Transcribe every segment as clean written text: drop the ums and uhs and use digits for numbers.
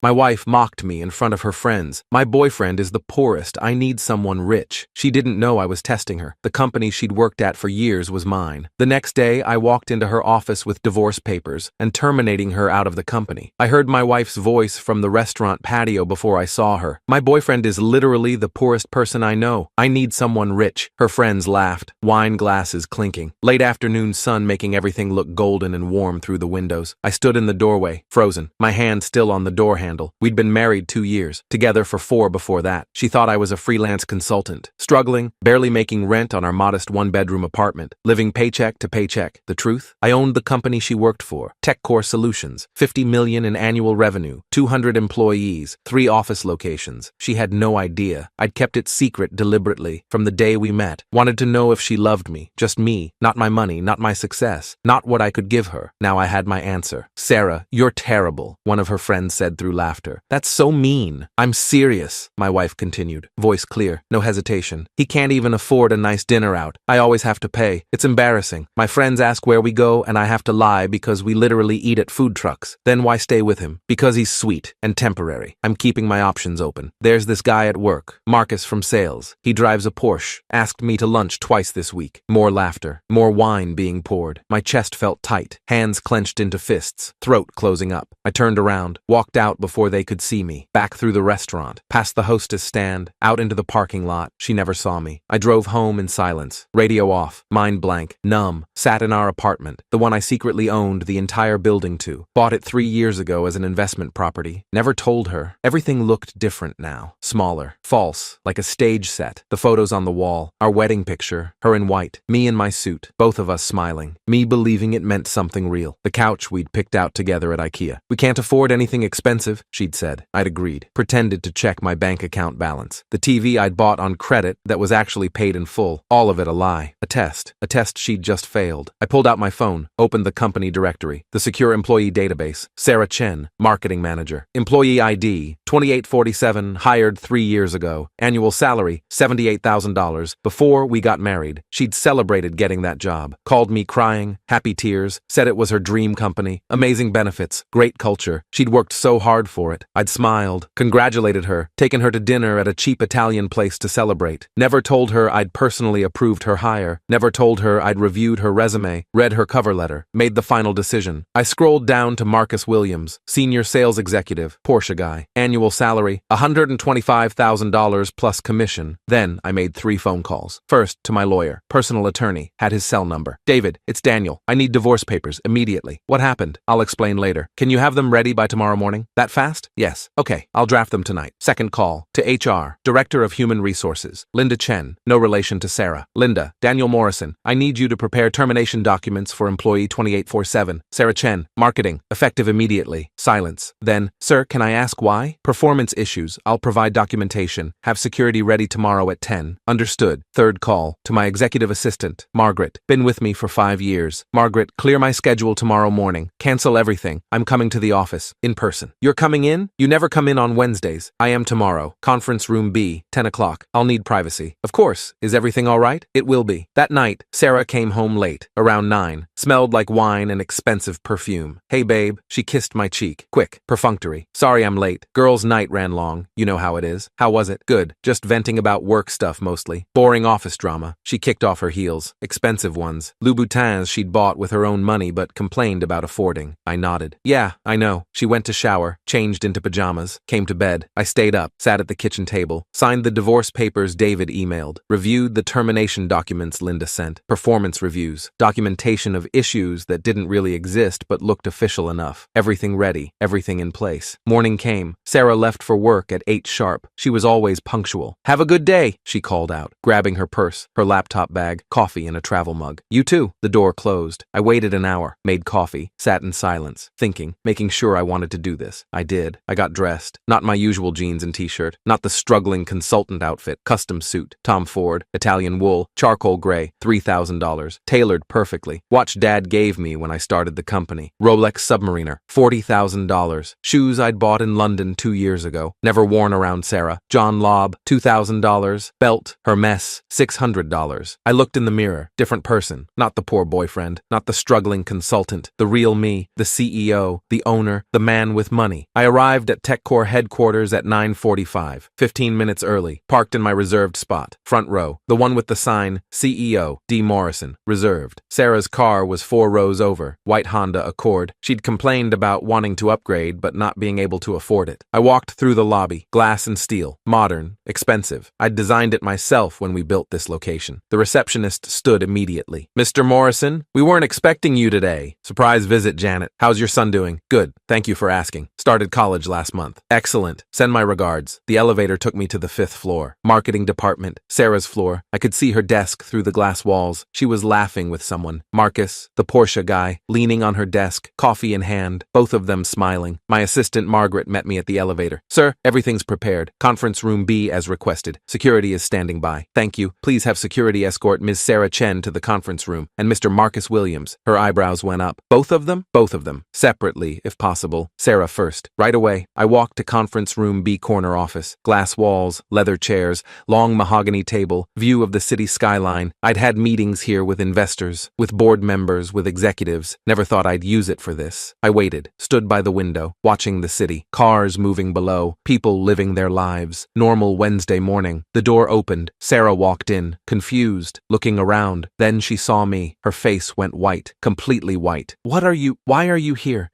My wife mocked me in front of her friends. My boyfriend is the poorest. I need someone rich. She didn't know I was testing her. The company she'd worked at for years was mine. The next day, I walked into her office with divorce papers and terminating her out of the company. I heard my wife's voice from the restaurant patio before I saw her. My boyfriend is literally the poorest person I know. I need someone rich. Her friends laughed, wine glasses clinking. Late afternoon sun making everything look golden and warm through the windows. I stood in the doorway, frozen, my hand still on the door handle. We'd been married 2 years, together for 4 before that. She thought I was a freelance consultant, struggling, barely making rent on our modest one-bedroom apartment, living paycheck to paycheck. The truth? I owned the company she worked for, TechCore Solutions, $50 million in annual revenue, 200 employees, 3 office locations. She had no idea. I'd kept it secret deliberately from the day we met. Wanted to know if she loved me, just me, not my money, not my success, not what I could give her. Now I had my answer. "Sarah, you're terrible," one of her friends said through laughter. "That's so mean." "I'm serious," my wife continued, voice clear, no hesitation. "He can't even afford a nice dinner out. I always have to pay. It's embarrassing. My friends ask where we go and I have to lie because we literally eat at food trucks. Then why stay with him? Because he's sweet and temporary. I'm keeping my options open. There's this guy at work, Marcus from sales. He drives a Porsche. Asked me to lunch twice this week." More laughter, more wine being poured. My chest felt tight, hands clenched into fists, throat closing up. I turned around, walked out before they could see me, back through the restaurant, past the hostess stand, out into the parking lot. She never saw me. I drove home in silence, radio off, mind blank, numb, sat in our apartment, the one I secretly owned the entire building to. Bought it 3 years ago as an investment property. Never told her. Everything looked different now, smaller, false, like a stage set. The photos on the wall, our wedding picture, her in white, me in my suit, both of us smiling, me believing it meant something real. The couch we'd picked out together at IKEA. "We can't afford anything expensive," she'd said. I'd agreed, pretended to check my bank account balance. The TV I'd bought on credit that was actually paid in full, all of it a lie. A test she'd just failed. I pulled out my phone, opened the company directory, the secure employee database, Sarah Chen, marketing manager. Employee ID, 2847, hired 3 years ago. Annual salary, $78,000. Before we got married, she'd celebrated getting that job. Called me crying, happy tears, said it was her dream company, amazing benefits, great culture. She'd worked so hard for it. I'd smiled, congratulated her, taken her to dinner at a cheap Italian place to celebrate. Never told her I'd personally approved her hire. Never told her I'd reviewed her resume, read her cover letter, made the final decision. I scrolled down to Marcus Williams, senior sales executive, Porsche guy. Annual salary, $125,000 plus commission. Then I made 3 phone calls. First, to my lawyer, personal attorney, had his cell number. "David, it's Daniel. I need divorce papers, immediately." "What happened?" "I'll explain later." "Can you have them ready by tomorrow morning?" "That fast?" "Yes." "Okay, I'll draft them tonight." Second call, to HR, Director of Human Resources, Linda Chen, no relation to Sarah. "Linda, Daniel Morrison, I need you to prepare termination documents for employee 2847. Sarah Chen, marketing, effective immediately." Silence. Then, "Sir, can I ask why?" "Performance issues. I'll provide documentation. Have security ready tomorrow at 10. Understood." Third call, to my executive assistant, Margaret, been with me for 5 years. "Margaret, clear my schedule tomorrow morning. Cancel everything. I'm coming to the office, in person." "You're coming in? You never come in on Wednesdays." "I am tomorrow. Conference room B, 10 o'clock. I'll need privacy." "Of course. Is everything all right?" "It will be." That night, Sarah came home late, around 9, smelled like wine and expensive perfume. "Hey babe," she kissed my cheek. Quick, perfunctory. "Sorry I'm late. Girls' night ran long. You know how it is." "How was it?" "Good. Just venting about work stuff mostly. Boring office drama." She kicked off her heels. Expensive ones. Louboutins she'd bought with her own money but complained about affording. I nodded. "Yeah, I know." She went to shower, changed into pajamas, came to bed. I stayed up, sat at the kitchen table, signed the divorce papers David emailed, reviewed the termination documents Linda sent, performance reviews, documentation of issues that didn't really exist but looked official enough. Everything ready, everything in place. Morning came. Sarah left for work at 8 sharp. She was always punctual. "Have a good day," she called out, grabbing her purse, her laptop bag, coffee in a travel mug. "You too." The door closed. I waited an hour, made coffee, sat in silence, thinking, making sure I wanted to do this. I did. I got dressed. Not my usual jeans and t-shirt, not the struggling consultant outfit, custom suit, Tom Ford, Italian wool, charcoal gray, $3,000, tailored perfectly. Watch Dad gave me when I started the company. Rolex Submariner, $40,000. Shoes I'd bought in London 2 years ago, never worn around Sarah. John Lobb, $2,000. Belt, Hermes, $600. I looked in the mirror, different person, not the poor boyfriend, not the struggling consultant, the real me, the CEO, the owner, the man with money. I arrived at TechCore headquarters at 9:45, 15 minutes early, parked in my reserved spot, front row, the one with the sign, CEO, D. Morrison, reserved. Sarah's car was 4 rows over, white Honda Accord. She'd complained about wanting to upgrade but not being able to afford it. I walked through the lobby, glass and steel, modern, expensive. I'd designed it myself when we built this location. The receptionist stood immediately. Mr. Morrison, we weren't expecting you today. Surprise visit, Janet. How's your son doing? Good. Thank you for asking. Started college last month. Excellent. Send my regards. The elevator took me to the 5th floor. Marketing department. Sarah's floor. I could see her desk through the glass walls. She was laughing with someone. Marcus, the Porsche guy, leaning on her desk, coffee in hand, both of them smiling. My assistant Margaret met me at the elevator. Sir, everything's prepared. Conference room B as requested. Security is standing by. Thank you. Please have security escort Ms. Sarah Chen to the conference room and Mr. Marcus Williams. Her eyebrows went up. Both of them? Both of them. Separately, if possible. Sarah first. Right away, I walked to conference room B corner office. Glass walls, leather chairs, long mahogany table, view of the city skyline. I'd had meetings here with investors, with board members, with executives. Never thought I'd use it for this. I waited, stood by the window, watching the city. Cars moving below, people living their lives. Normal Wednesday morning. The door opened. Sarah walked in, confused, looking around. Then she saw me. Her face went white, completely white. Why are you here?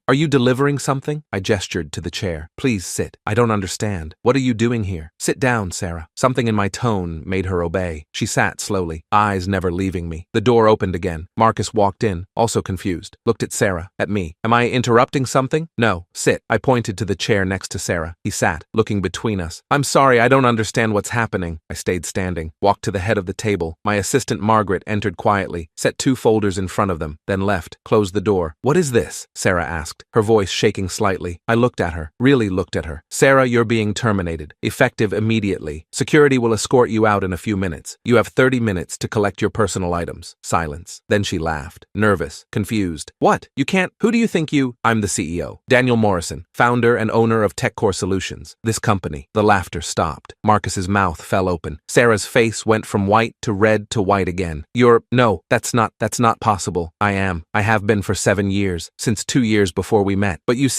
Are you delivering something? I gestured to the chair. Please sit. I don't understand. What are you doing here? Sit down, Sarah. Something in my tone made her obey. She sat slowly, eyes never leaving me. The door opened again. Marcus walked in, also confused. Looked at Sarah, at me. Am I interrupting something? No, sit. I pointed to the chair next to Sarah. He sat, looking between us. I'm sorry, I don't understand what's happening. I stayed standing, walked to the head of the table. My assistant Margaret entered quietly, set 2 folders in front of them, then left, closed the door. What is this? Sarah asked, her voice shaking slightly. I looked at her, really looked at her. Sarah, you're being terminated. Effective immediately. Security will escort you out in a few minutes. You have 30 minutes to collect your personal items. Silence. Then she laughed, nervous, confused. What? You can't? Who do you think you? I'm the CEO. Daniel Morrison, founder and owner of TechCore Solutions. This company. The laughter stopped. Marcus's mouth fell open. Sarah's face went from white to red to white again. No, that's not possible. I have been for 7 years, since 2 years before we met. But you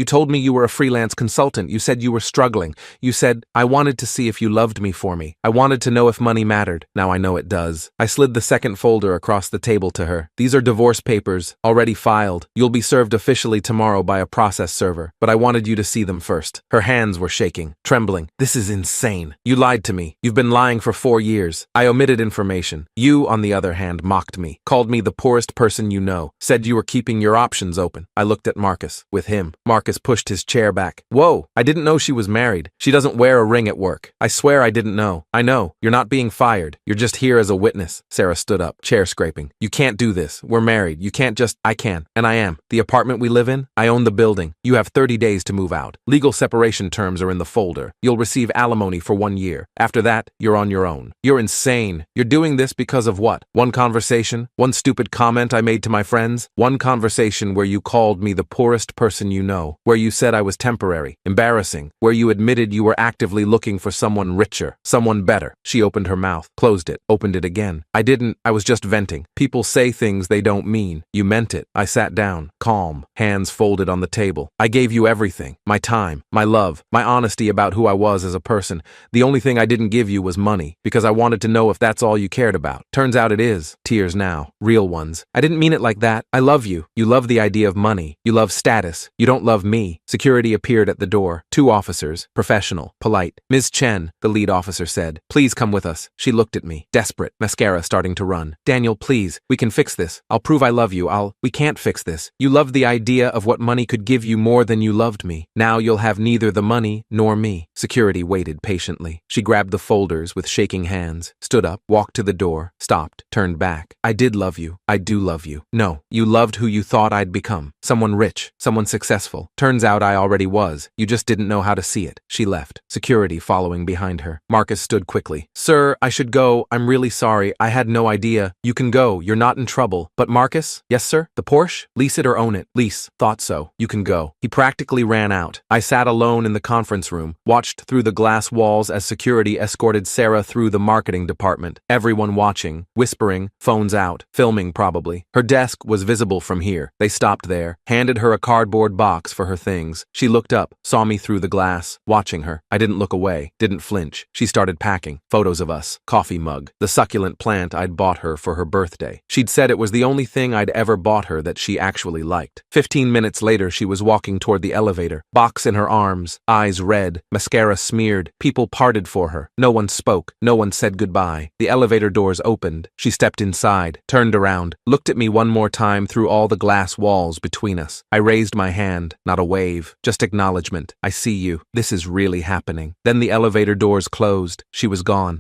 told me you were a freelance consultant. You said you were struggling. You said, I wanted to see if you loved me for me. I wanted to know if money mattered. Now I know it does. I slid the second folder across the table to her. These are divorce papers, already filed. You'll be served officially tomorrow by a process server, but I wanted you to see them first. Her hands were shaking, trembling. This is insane. You lied to me. You've been lying for 4 years. I omitted information. You, on the other hand, mocked me, called me the poorest person you know, said you were keeping your options open. I looked at Marcus. With him. Marcus pushed his chair back. Whoa, I didn't know she was married. She doesn't wear a ring at work. I swear I didn't know. I know. You're not being fired. You're just here as a witness. Sarah stood up, chair scraping. You can't do this. We're married. You can't just... I can. And I am. The apartment we live in, I own the building. You have 30 days to move out. Legal separation terms are in the folder. You'll receive alimony for 1 year. After that, you're on your own. You're insane. You're doing this because of what? One conversation? One stupid comment I made to my friends? One conversation where you called me the poorest person you know, where you said I was temporary, embarrassing, where you admitted you were actively looking for someone richer, someone better. She opened her mouth, closed it, opened it again. I was just venting. People say things they don't mean. You meant it. I sat down, calm, hands folded on the table. I gave you everything. My time, my love, my honesty about who I was as a person. The only thing I didn't give you was money, because I wanted to know if that's all you cared about. Turns out it is. Tears now. Real ones. I didn't mean it like that. I love you. You love the idea of money. You love status. You don't love me. Security appeared at the door. 2 officers. Professional. Polite. Ms. Chen, the lead officer said. Please come with us. She looked at me. Desperate. Mascara starting to run. Daniel, please. We can fix this. I'll prove I love you. We can't fix this. You loved the idea of what money could give you more than you loved me. Now you'll have neither the money nor me. Security waited patiently. She grabbed the folders with shaking hands, stood up, walked to the door, stopped, turned back. I did love you. I do love you. No, you loved who you thought I'd become. Someone rich, someone successful. Turns out I already was. You just didn't know how to see it. She left, security following behind her. Marcus stood quickly. Sir, I should go. I'm really sorry. I had no idea. You can go. You're not in trouble. But Marcus? Yes, sir? The Porsche? Lease it or own it? Lease. Thought so. You can go. He practically ran out. I sat alone in the conference room, watched through the glass walls as security escorted Sarah through the marketing department. Everyone watching, whispering, phones out, filming probably. Her desk was visible from here. They stopped there, handed her a cardboard box for her things. She looked up, saw me through the glass, watching her. I didn't look away, didn't flinch. She started packing. Photos of us, coffee mug, the succulent plant I'd bought her for her birthday. She'd said it was the only thing I'd ever bought her that she actually liked. 15 minutes later, she was walking toward the elevator, box in her arms, eyes red, mascara smeared. People parted for her. No one spoke. No one said goodbye. The elevator doors opened. She stepped inside, turned around, looked at me one more time through all the glass walls between us. I raised my hand, not a wave, just acknowledgement. I see you. This is really happening. Then the elevator doors closed. She was gone.